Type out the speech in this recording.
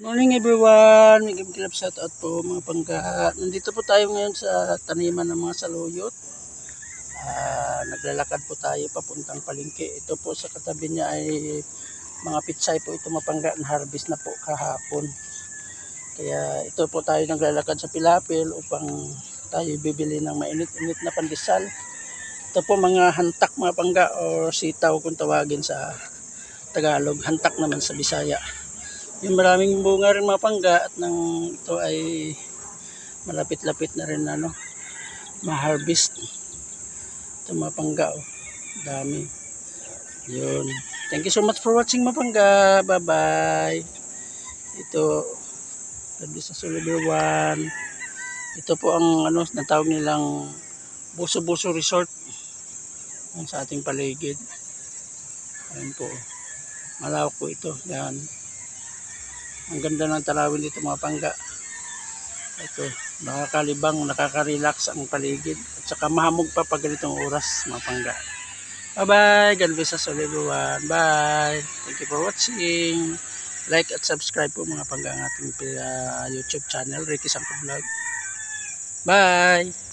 Morning everyone, may gimkilap shout out po mga pangga. Nandito po tayo ngayon sa taniman ng mga saluyot. Naglalakad po tayo papuntang palengke. Ito po sa katabi niya ay mga pitsay po ito mapangga na harvest na po kahapon. Kaya ito po tayo naglalakad sa Pilapil upang tayo bibili ng mainit-init na pandesal. Ito po mga hantak mga pangga o sitaw kung tawagin sa Tagalog. Hantak naman sa Bisaya. Yung maraming bunga rin mga pangga at nang ito ay malapit-lapit na rin ma-harvest. Ito mga pangga dami. Yun. Thank you so much for watching mga pangga. Bye bye. Ito sabi sa Sullivan. Ito po ang natawag nilang Buso-Buso Resort sa ating paligid. Ayan po. Malawak po ito. Yan. Ang ganda ng talawin dito mga pangga. Ito, nakakalibang, nakaka-relax ang paligid. At saka mahamog pa pag ganitong oras mga pangga. Bye bye, God bless us all everyone. Bye. Thank you for watching. Like at subscribe po mga pangga ang ating YouTube channel, Ricky Sangko Vlog. Bye.